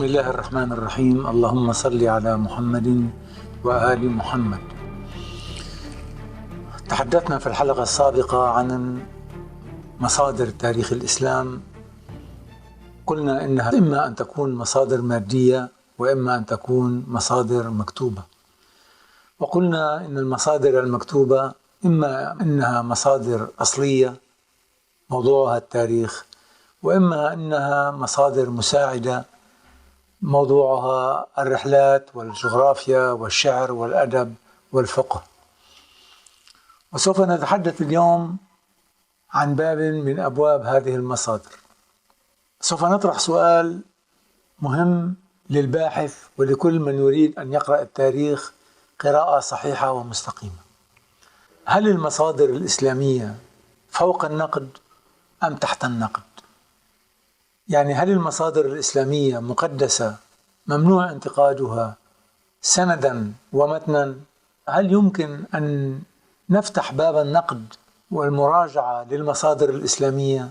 بسم الله الرحمن الرحيم. اللهم صل على محمد وآل محمد. تحدثنا في الحلقة السابقة عن مصادر تاريخ الإسلام. قلنا إنها إما أن تكون مصادر مادية وإما أن تكون مصادر مكتوبة، وقلنا إن المصادر المكتوبة إما أنها مصادر أصلية موضوعها التاريخ، وإما أنها مصادر مساعدة موضوعها الرحلات والجغرافيا والشعر والأدب والفقه. وسوف نتحدث اليوم عن باب من أبواب هذه المصادر. سوف نطرح سؤال مهم للباحث ولكل من يريد أن يقرأ التاريخ قراءة صحيحة ومستقيمة: هل المصادر الإسلامية فوق النقد أم تحت النقد؟ يعني هل المصادر الإسلامية مقدسة ممنوع انتقادها سندا ومتنا؟ هل يمكن أن نفتح باب النقد والمراجعة للمصادر الإسلامية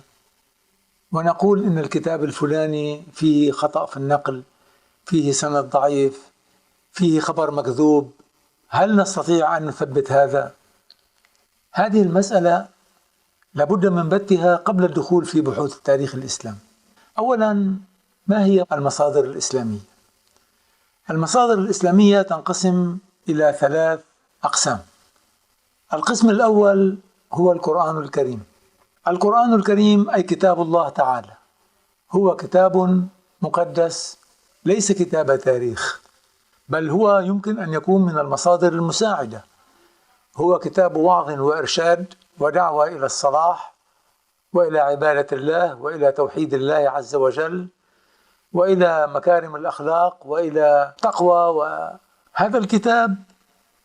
ونقول إن الكتاب الفلاني فيه خطأ في النقل، فيه سند ضعيف، فيه خبر مكذوب؟ هل نستطيع أن نثبت هذا؟ هذه المسألة لابد من بتها قبل الدخول في بحوث التاريخ الإسلامي. أولا، ما هي المصادر الإسلامية؟ المصادر الإسلامية تنقسم إلى 3 أقسام. القسم الأول هو القرآن الكريم. القرآن الكريم أي كتاب الله تعالى، هو كتاب مقدس، ليس كتاب تاريخ، بل هو يمكن أن يكون من المصادر المساعدة. هو كتاب وعظ وإرشاد ودعوة إلى الصلاح وإلى عبادة الله وإلى توحيد الله عز وجل وإلى مكارم الأخلاق وإلى تقوى. وهذا الكتاب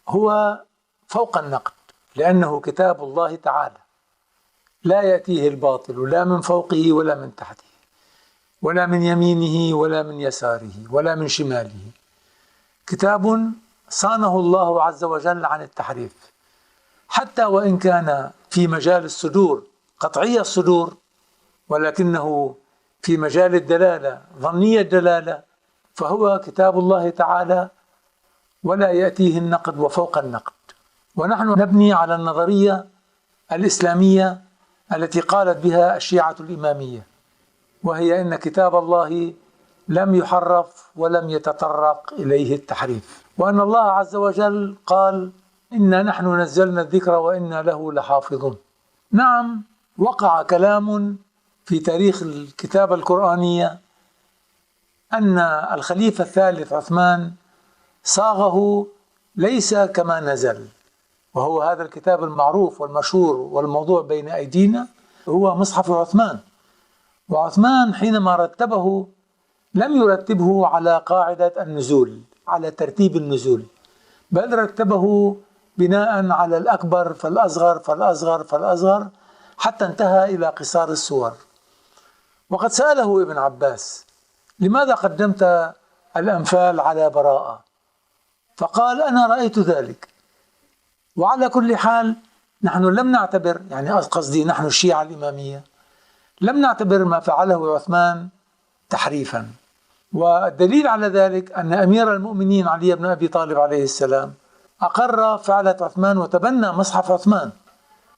هو فوق النقد لأنه كتاب الله تعالى، لا يأتيه الباطل لا من فوقه ولا من تحته ولا من يمينه ولا من يساره ولا من شماله. كتاب صانه الله عز وجل عن التحريف، حتى وإن كان في مجال الصدور قطعي الصدور، ولكنه في مجال الدلالة ظني الدلالة، فهو كتاب الله تعالى ولا يأتيه النقد وفوق النقد. ونحن نبني على النظرية الإسلامية التي قالت بها الشيعة الإمامية، وهي أن كتاب الله لم يحرف ولم يتطرق إليه التحريف، وأن الله عز وجل قال: إنا نحن نزلنا الذكر وإنا له لحافظون. نعم، وقع كلام في تاريخ الكتابة القرآنية أن الخليفة الثالث عثمان صاغه ليس كما نزل، وهو هذا الكتاب المعروف والمشهور والموضوع بين أيدينا هو مصحف عثمان. وعثمان حينما رتبه لم يرتبه على قاعدة النزول، على ترتيب النزول، بل رتبه بناء على الأكبر فالأصغر فالأصغر فالأصغر حتى انتهى إلى قصار السور. وقد سأله ابن عباس: لماذا قدمت الأنفال على براءة؟ فقال: أنا رأيت ذلك. وعلى كل حال نحن لم نعتبر، يعني قصدي نحن الشيعة الإمامية، لم نعتبر ما فعله عثمان تحريفا. والدليل على ذلك أن أمير المؤمنين علي بن أبي طالب عليه السلام أقر فعلة عثمان وتبنى مصحف عثمان.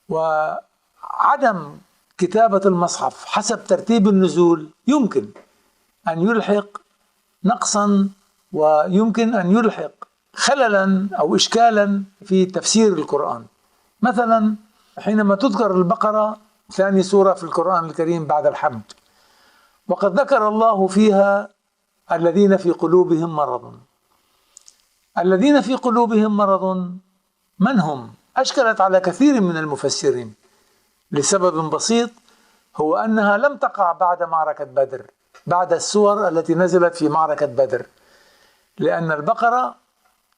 وعدم كتابة المصحف حسب ترتيب النزول يمكن أن يلحق نقصا ويمكن أن يلحق خللا أو إشكالا في تفسير القرآن. مثلا حينما تذكر البقرة ثاني سورة في القرآن الكريم بعد الحمد، وقد ذكر الله فيها الذين في قلوبهم مرض. الذين في قلوبهم مرض من هم؟ أشكلت على كثير من المفسرين لسبب بسيط، هو أنها لم تقع بعد معركة بدر، بعد السور التي نزلت في معركة بدر، لأن البقرة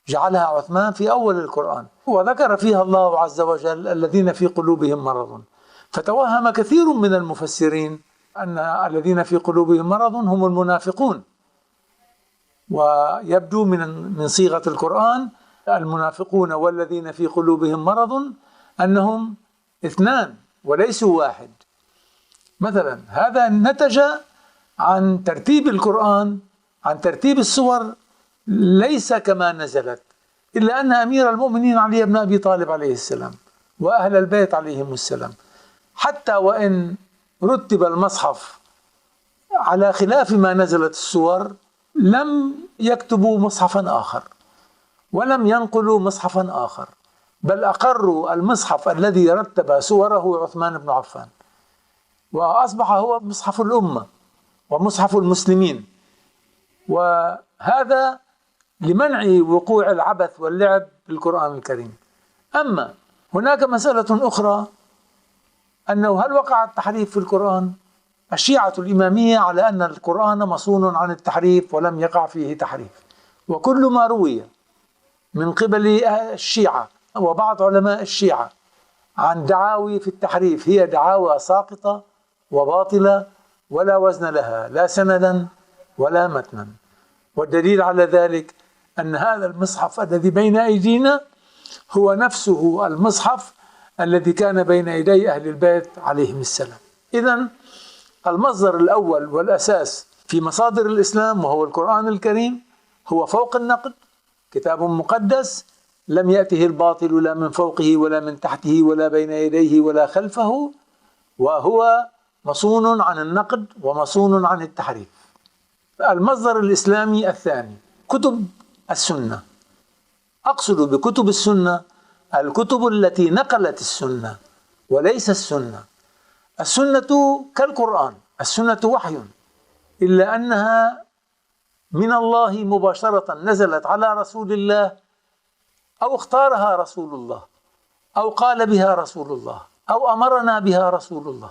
جعلها عثمان في أول القرآن وذكر فيها الله عز وجل الذين في قلوبهم مرض، فتوهم كثير من المفسرين أن الذين في قلوبهم مرض هم المنافقون. ويبدو من صيغة القرآن المنافقون والذين في قلوبهم مرض أنهم 2 وليسوا 1. مثلا هذا نتج عن ترتيب القرآن عن ترتيب السور ليس كما نزلت، إلا أن أمير المؤمنين علي بن أبي طالب عليه السلام وأهل البيت عليهم السلام حتى وإن رتب المصحف على خلاف ما نزلت السور لم يكتبوا مصحفا آخر ولم ينقلوا مصحفا آخر، بل أقروا المصحف الذي رتب سوره عثمان بن عفان، وأصبح هو مصحف الأمة ومصحف المسلمين. وهذا لمنع وقوع العبث واللعب بالقرآن الكريم. أما هناك مسألة أخرى، أنه هل وقع التحريف في القرآن؟ الشيعة الإمامية على أن القرآن مصون عن التحريف ولم يقع فيه تحريف، وكل ما روي من قبل الشيعة وبعض علماء الشيعة عن دعاوي في التحريف هي دعاوى ساقطة وباطلة ولا وزن لها، لا سندا ولا متنا. والدليل على ذلك أن هذا المصحف الذي بين أيدينا هو نفسه المصحف الذي كان بين يدي أهل البيت عليهم السلام. إذن المصدر الأول والأساس في مصادر الإسلام وهو القرآن الكريم هو فوق النقد، كتاب مقدس لم يأته الباطل لا من فوقه ولا من تحته ولا بين يديه ولا خلفه، وهو مصون عن النقد ومصون عن التحريف. المصدر الإسلامي الثاني كتب السنة. أقصد بكتب السنة الكتب التي نقلت السنة وليس السنة. السنة كالقرآن، السنة وحي، إلا أنها من الله مباشرة نزلت على رسول الله، أو اختارها رسول الله، أو قال بها رسول الله، أو أمرنا بها رسول الله،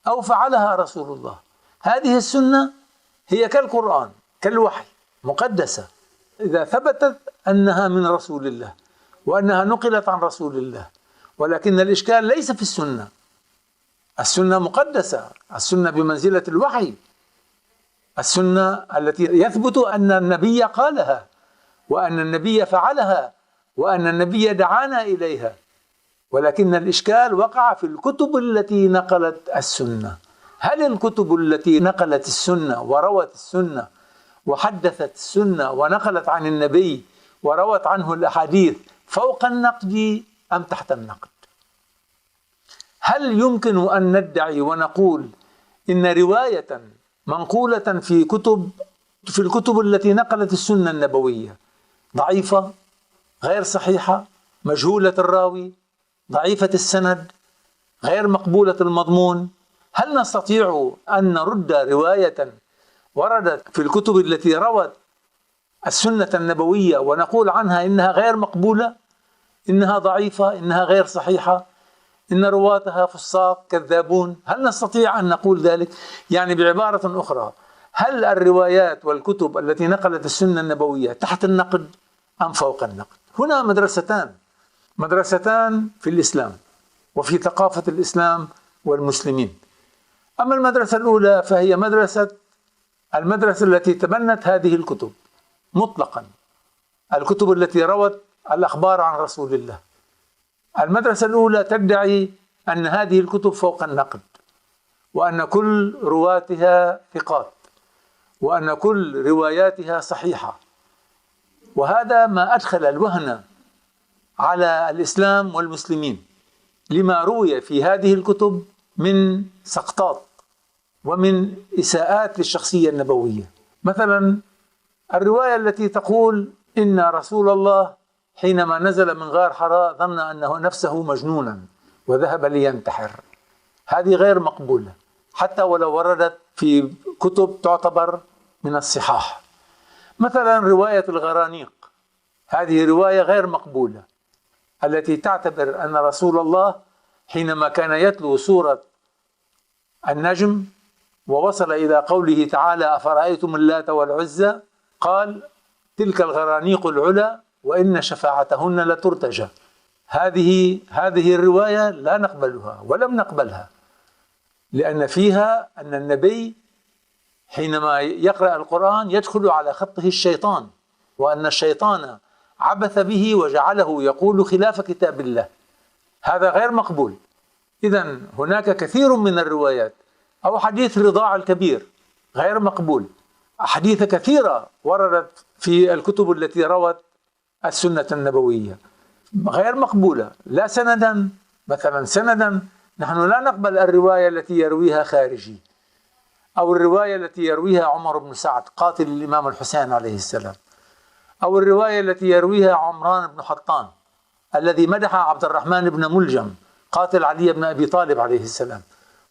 أو فعلها رسول الله. هذه السنة هي كالقرآن كالوحي مقدسة إذا ثبتت أنها من رسول الله وأنها نقلت عن رسول الله. ولكن الإشكال ليس في السنة، السنة مقدسة، السنة بمنزلة الوحي، السنة التي يثبت أن النبي قالها وأن النبي فعلها وأن النبي دعانا إليها. ولكن الإشكال وقع في الكتب التي نقلت السنة. هل الكتب التي نقلت السنة وروت السنة وحدثت السنة ونقلت عن النبي وروت عنه الأحاديث فوق النقد أم تحت النقد؟ هل يمكن أن ندعي ونقول إن رواية منقولة في الكتب التي نقلت السنة النبوية ضعيفة، غير صحيحة، مجهولة الراوي، ضعيفة السند، غير مقبولة المضمون؟ هل نستطيع أن نرد رواية وردت في الكتب التي روت السنة النبوية ونقول عنها إنها غير مقبولة، إنها ضعيفة، إنها غير صحيحة، إن رواتها فساق كذابون؟ هل نستطيع أن نقول ذلك؟ يعني بعبارة أخرى، هل الروايات والكتب التي نقلت السنة النبوية تحت النقد أم فوق النقد؟ هنا مدرستان في الإسلام وفي ثقافة الإسلام والمسلمين. أما المدرسة الأولى فهي المدرسة التي تبنت هذه الكتب مطلقا، الكتب التي روت الأخبار عن رسول الله. المدرسة الأولى تدعي أن هذه الكتب فوق النقد، وأن كل رواتها ثقات، وأن كل رواياتها صحيحة. وهذا ما أدخل الوهن على الإسلام والمسلمين لما روي في هذه الكتب من سقطات ومن إساءات للشخصية النبوية. مثلا الرواية التي تقول إن رسول الله حينما نزل من غار حراء ظن أنه نفسه مجنونا وذهب لينتحر، هذه غير مقبولة حتى ولو وردت في كتب تعتبر من الصحاح. مثلا رواية الغرانيق، هذه رواية غير مقبولة، التي تعتبر أن رسول الله حينما كان يتلو سورة النجم ووصل إلى قوله تعالى أفرأيتم اللات والعزى قال تلك الغرانيق العلا وإن شفاعتهن لترتجى. هذه الرواية لا نقبلها ولم نقبلها، لأن فيها أن النبي حينما يقرأ القرآن يدخل على خطه الشيطان، وأن الشيطان عبث به وجعله يقول خلاف كتاب الله. هذا غير مقبول. إذن هناك كثير من الروايات، أو حديث رضاع الكبير غير مقبول، أحاديث كثيرة وردت في الكتب التي روت السنة النبوية غير مقبولة، لا سندا، مثلا سندا نحن لا نقبل الرواية التي يرويها خارجي، أو الرواية التي يرويها عمر بن سعد قاتل الإمام الحسين عليه السلام، أو الرواية التي يرويها عمران بن حطان الذي مدح عبد الرحمن بن ملجم قاتل علي بن أبي طالب عليه السلام،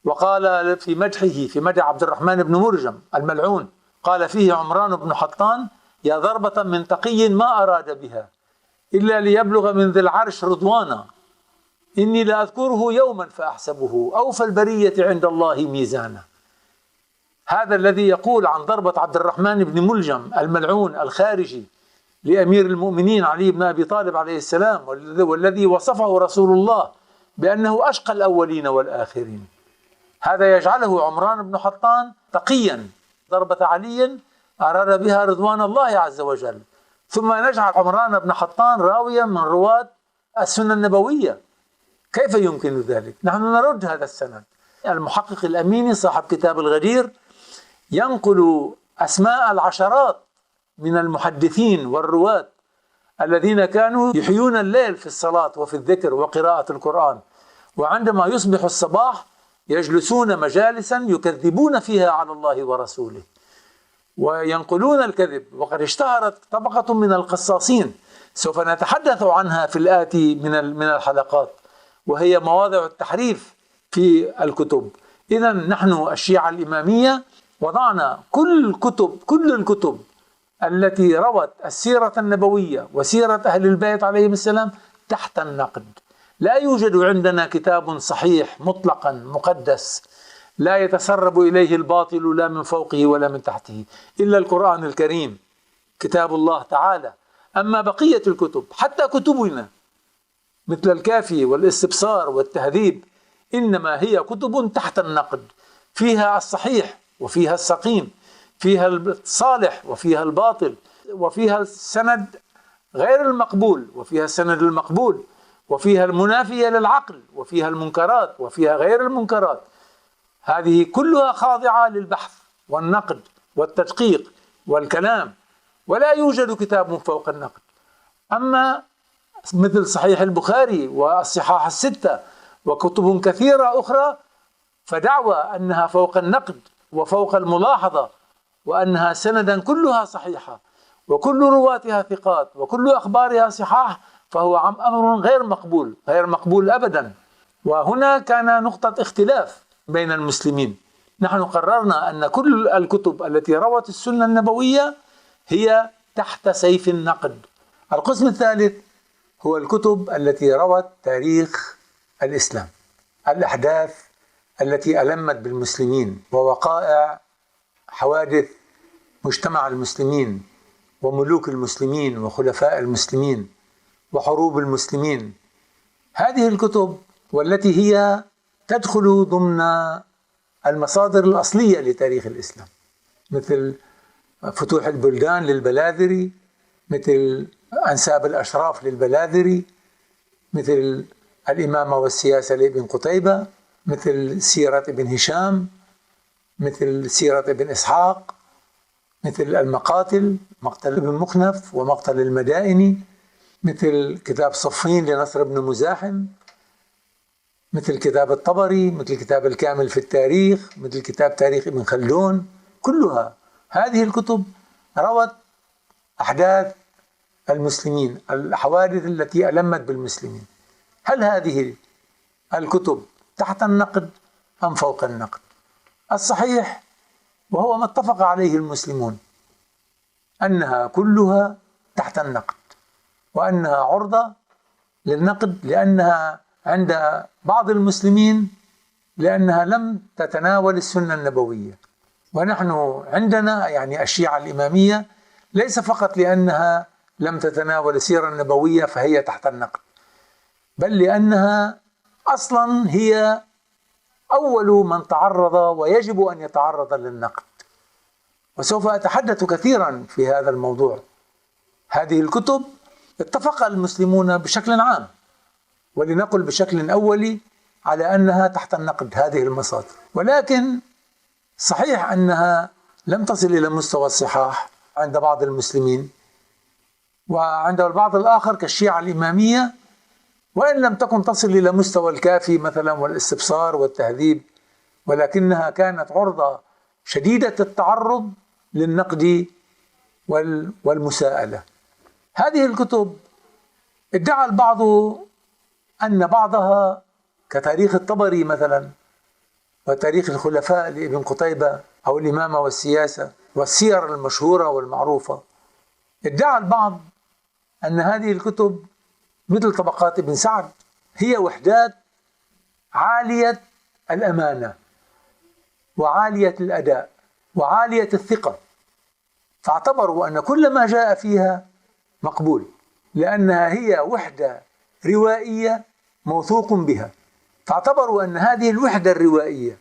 وقال في مدحه في مدح عبد الرحمن بن ملجم الملعون، قال فيه عمران بن حطان: يا ضربة من تقي ما أراد بها إلا ليبلغ من ذي العرش رضوانا، إني لأذكره يوما فأحسبه أوفى البرية عند الله ميزانا. هذا الذي يقول عن ضربة عبد الرحمن بن ملجم الملعون الخارجي لأمير المؤمنين علي بن أبي طالب عليه السلام، والذي وصفه رسول الله بأنه أشقى الأولين والآخرين، هذا يجعله عمران بن حطان تقيا، ضربة علي أراد بها رضوان الله عز وجل، ثم نجعل عمران بن حطان راويا من رواة السنة النبوية. كيف يمكن ذلك؟ نحن نرد هذا السند. المحقق الأميني صاحب كتاب الغدير ينقل أسماء العشرات من المحدثين والرواة الذين كانوا يحيون الليل في الصلاة وفي الذكر وقراءة القرآن، وعندما يصبح الصباح يجلسون مجالسا يكذبون فيها على الله ورسوله وينقلون الكذب. وقد اشتهرت طبقة من القصاصين سوف نتحدث عنها في الآتي من الحلقات، وهي مواضع التحريف في الكتب. إذا نحن الشيعة الإمامية وضعنا كل الكتب التي روت السيرة النبوية وسيرة أهل البيت عليهم السلام تحت النقد. لا يوجد عندنا كتاب صحيح مطلقا مقدس لا يتسرب إليه الباطل لا من فوقه ولا من تحته إلا القرآن الكريم كتاب الله تعالى. أما بقية الكتب حتى كتبنا مثل الكافي والاستبصار والتهذيب إنما هي كتب تحت النقد، فيها الصحيح وفيها السقيم، فيها الصالح وفيها الباطل، وفيها السند غير المقبول وفيها السند المقبول، وفيها المنافية للعقل وفيها المنكرات وفيها غير المنكرات. هذه كلها خاضعة للبحث والنقد والتدقيق والكلام، ولا يوجد كتاب فوق النقد. أما مثل صحيح البخاري والصحاح الستة وكتب كثيرة أخرى فدعوى أنها فوق النقد وفوق الملاحظة وأنها سندا كلها صحيحة وكل رواتها ثقات وكل أخبارها صحاح، فهو أمر غير مقبول أبدا. وهنا كان نقطة اختلاف بين المسلمين. نحن قررنا أن كل الكتب التي روت السنة النبوية هي تحت سيف النقد. القسم الثالث هو الكتب التي روت تاريخ الإسلام، الأحداث التي ألمت بالمسلمين ووقائع حوادث مجتمع المسلمين وملوك المسلمين وخلفاء المسلمين وحروب المسلمين. هذه الكتب والتي هي تدخل ضمن المصادر الأصلية لتاريخ الإسلام، مثل فتوح البلدان للبلاذري، مثل أنساب الأشراف للبلاذري، مثل الإمامة والسياسة لابن قتيبة، مثل سيرة ابن هشام، مثل سيرة ابن إسحاق، مثل المقاتل، مقتل ابن مخنف ومقتل المدائني، مثل كتاب صفين لنصر بن مزاحم، مثل كتاب الطبري، مثل كتاب الكامل في التاريخ، مثل كتاب تاريخ ابن خلدون. كلها هذه الكتب روت أحداث المسلمين، الحوادث التي ألمت بالمسلمين. هل هذه الكتب تحت النقد أم فوق النقد؟ الصحيح وهو ما اتفق عليه المسلمون أنها كلها تحت النقد، وأنها عرضة للنقد، لأنها عند بعض المسلمين لأنها لم تتناول السنة النبوية. ونحن عندنا يعني الشيعة الإمامية ليس فقط لأنها لم تتناول السيرة النبوية فهي تحت النقد، بل لأنها أصلا هي أول من تعرض ويجب أن يتعرض للنقد. وسوف أتحدث كثيرا في هذا الموضوع. هذه الكتب اتفق المسلمون بشكل عام، ولنقل بشكل أولي، على أنها تحت النقد هذه المصادر، ولكن صحيح أنها لم تصل إلى مستوى الصحاح عند بعض المسلمين، وعند البعض الآخر كالشيعة الإمامية، وإن لم تكن تصل إلى مستوى الكافي مثلا والاستبصار والتهذيب، ولكنها كانت عرضة شديدة التعرض للنقد والمساءلة. هذه الكتب ادعى البعض أن بعضها كتاريخ الطبري مثلا وتاريخ الخلفاء لابن قتيبة أو الإمامة والسياسة والسير المشهورة والمعروفة، ادعى البعض أن هذه الكتب مثل طبقات ابن سعد هي وحدات عالية الأمانة وعالية الأداء وعالية الثقة، فاعتبروا أن كل ما جاء فيها مقبول لأنها هي وحدة روائية موثوق بها، فاعتبروا أن هذه الوحدة الروائية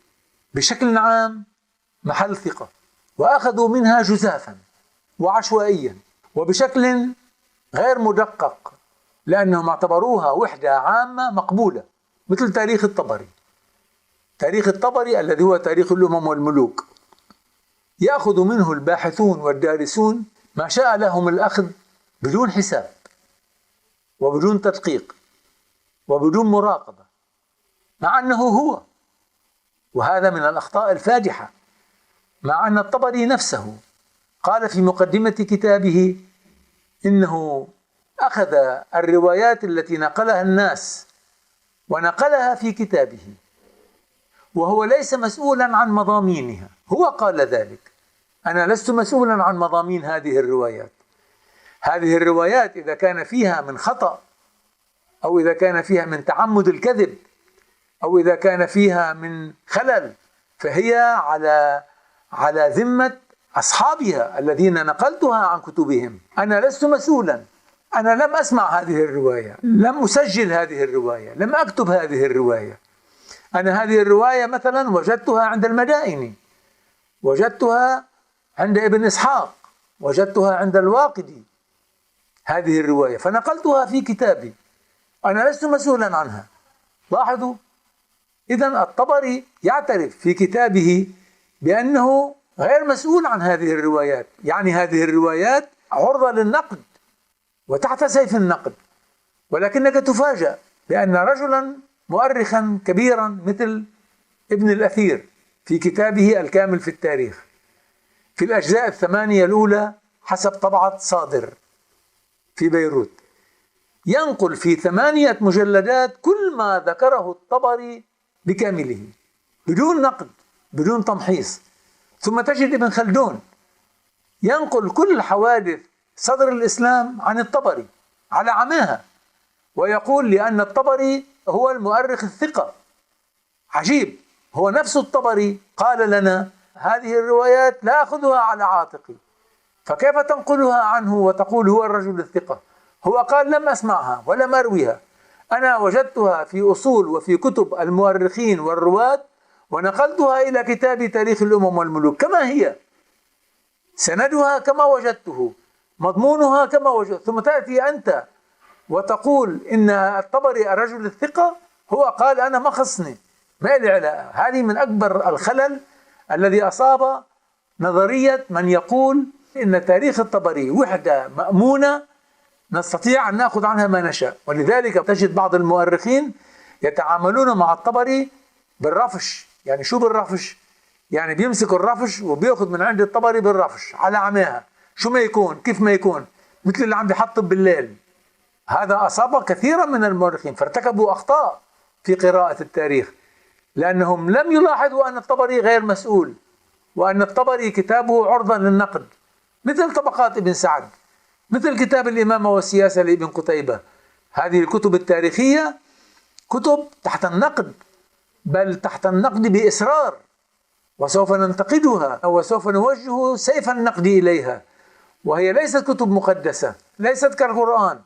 بشكل عام محل ثقة، وأخذوا منها جزافا وعشوائيا وبشكل غير مدقق، لأنهم اعتبروها وحدة عامة مقبولة، مثل تاريخ الطبري. تاريخ الطبري الذي هو تاريخ الأمم والملوك يأخذ منه الباحثون والدارسون ما شاء لهم الأخذ بدون حساب وبدون تدقيق وبدون مراقبة، مع أنه هو، وهذا من الأخطاء الفادحة، مع أن الطبري نفسه قال في مقدمة كتابه إنه أخذ الروايات التي نقلها الناس ونقلها في كتابه، وهو ليس مسؤولا عن مضامينها. هو قال ذلك: أنا لست مسؤولا عن مضامين هذه الروايات. هذه الروايات إذا كان فيها من خطأ، أو إذا كان فيها من تعمد الكذب، أو إذا كان فيها من خلل، فهي على ذمة أصحابها الذين نقلتها عن كتبهم. أنا لست مسؤولا، أنا لم أسمع هذه الرواية، لم أسجل هذه الرواية، لم أكتب هذه الرواية. أنا هذه الرواية مثلا وجدتها عند المدائني، وجدتها عند ابن إسحاق، وجدتها عند الواقدي، هذه الرواية، فنقلتها في كتابي، أنا لست مسؤولا عنها. لاحظوا، إذن الطبري يعترف في كتابه بأنه غير مسؤول عن هذه الروايات، يعني هذه الروايات عرضة للنقد وتحت سيف النقد، ولكنك تفاجأ بأن رجلا مؤرخا كبيرا مثل ابن الأثير في كتابه الكامل في التاريخ في الأجزاء 8 الأولى حسب طبعة صادر في بيروت ينقل في 8 مجلدات كل ما ذكره الطبري بكامله بدون نقد بدون تمحيص. ثم تجد ابن خلدون ينقل كل حوادث صدر الإسلام عن الطبري على عماها، ويقول لأن الطبري هو المؤرخ الثقة. عجيب، هو نفس الطبري قال لنا هذه الروايات لا أخذها على عاتقي، فكيف تنقلها عنه وتقول هو الرجل الثقة؟ هو قال لم أسمعها ولم أرويها، أنا وجدتها في أصول وفي كتب المؤرخين والرواة ونقلتها إلى كتاب تاريخ الأمم والملوك كما هي، سندها كما وجدته، مضمونها كما وجدت، ثم تأتي أنت وتقول إن الطبري الرجل الثقة. هو قال أنا ما خصني، ما لي علاقة. هذه من أكبر الخلل الذي أصاب نظرية من يقول إن تاريخ الطبري وحدة مأمونة نستطيع أن نأخذ عنها ما نشاء. ولذلك تجد بعض المؤرخين يتعاملون مع الطبري بالرفش. يعني شو بالرفش؟ يعني بيمسك الرفش وبيأخذ من عند الطبري بالرفش على عماها، شو ما يكون كيف ما يكون، مثل اللي عم بيحطب بالليل. هذا أصاب كثيرا من المؤرخين، فارتكبوا أخطاء في قراءة التاريخ لأنهم لم يلاحظوا أن الطبري غير مسؤول، وأن الطبري كتابه عرضة للنقد، مثل طبقات ابن سعد، مثل كتاب الإمامة والسياسة لابن قتيبة. هذه الكتب التاريخية كتب تحت النقد، بل تحت النقد بإصرار، وسوف ننتقدها وسوف نوجه سيف النقد إليها. وهي ليست كتب مقدسة، ليست كالقرآن،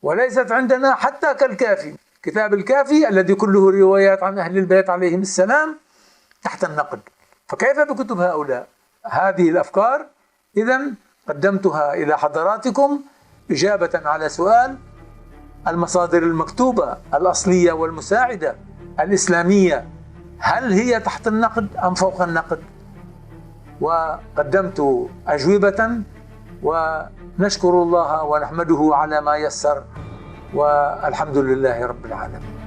وليست عندنا حتى كالكافي. كتاب الكافي الذي كله روايات عن أهل البيت عليهم السلام تحت النقد، فكيف بكتب هؤلاء؟ هذه الأفكار إذن قدمتها إلى حضراتكم إجابة على سؤال: المصادر المكتوبة الأصلية والمساعدة الإسلامية هل هي تحت النقد أم فوق النقد؟ وقدمت أجوبة، ونشكر الله ونحمده على ما يسر، والحمد لله رب العالمين.